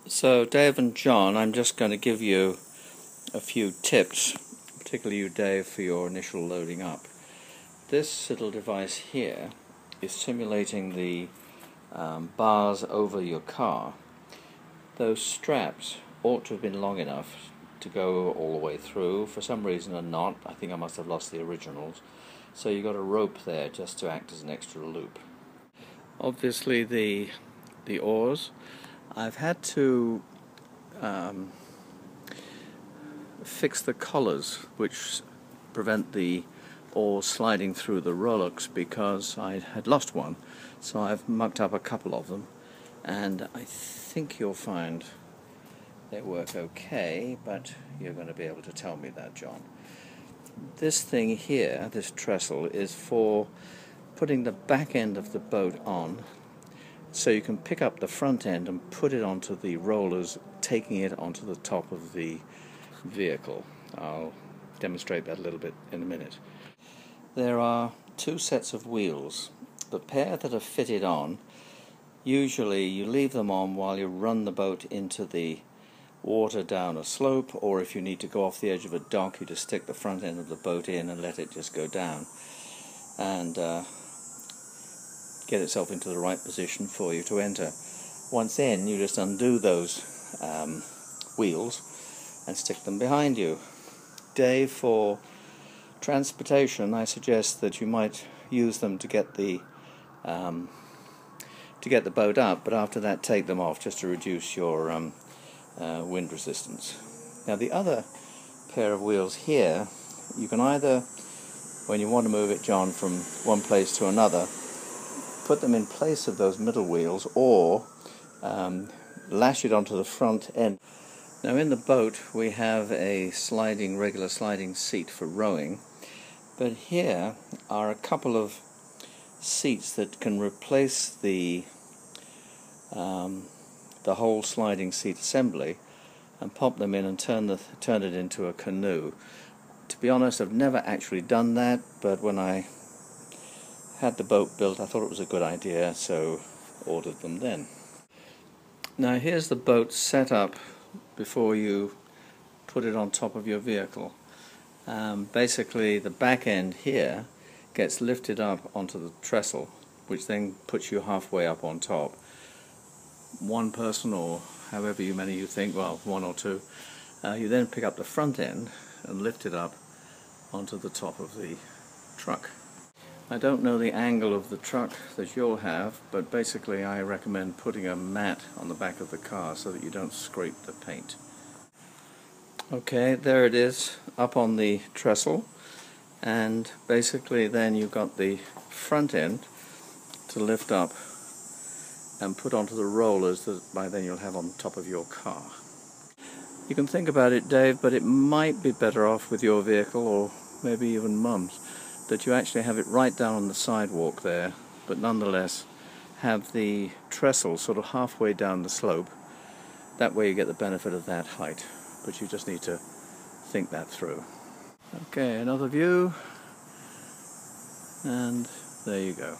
So Dave and John, I'm just going to give you a few tips, particularly you Dave, for your initial loading up. This little device here is simulating the bars over your car. Those straps ought to have been long enough to go all the way through. For some reason are not. I think I must have lost the originals. So you've got a rope there just to act as an extra loop. Obviously the oars, I've had to fix the collars which prevent the oars sliding through the rowlocks because I had lost one, so I've mucked up a couple of them, and I think you'll find they work okay, but you're going to be able to tell me that, John. This thing here, this trestle, is for putting the back end of the boat on, so you can pick up the front end and put it onto the rollers, taking it onto the top of the vehicle. I'll demonstrate that a little bit in a minute. There are two sets of wheels. The pair that are fitted on, usually you leave them on while you run the boat into the water down a slope, or if you need to go off the edge of a dock, you just stick the front end of the boat in and let it just go down and get itself into the right position for you to enter. Once in, you just undo those wheels and stick them behind you. Dave, for transportation, I suggest that you might use them to get the boat up, but after that take them off just to reduce your wind resistance. Now the other pair of wheels here, you can either, when you want to move it, John, from one place to another, put them in place of those middle wheels, or lash it onto the front end. Now in the boat we have a regular sliding seat for rowing, but here are a couple of seats that can replace the whole sliding seat assembly and pop them in and turn it into a canoe. To be honest, I've never actually done that, but when I had the boat built I thought it was a good idea, so ordered them then. Now here's the boat set up before you put it on top of your vehicle. Basically the back end here gets lifted up onto the trestle, which then puts you halfway up on top. One person, or however many you think, well, one or two, you then pick up the front end and lift it up onto the top of the truck. I don't know the angle of the truck that you'll have, but basically I recommend putting a mat on the back of the car so that you don't scrape the paint. Okay, there it is, up on the trestle, and basically then you've got the front end to lift up and put onto the rollers that by then you'll have on top of your car. You can think about it, Dave, but it might be better off with your vehicle, or maybe even Mum's, that you actually have it right down on the sidewalk there, but nonetheless have the trestle sort of halfway down the slope. That way you get the benefit of that height, but you just need to think that through. Okay, another view, and there you go.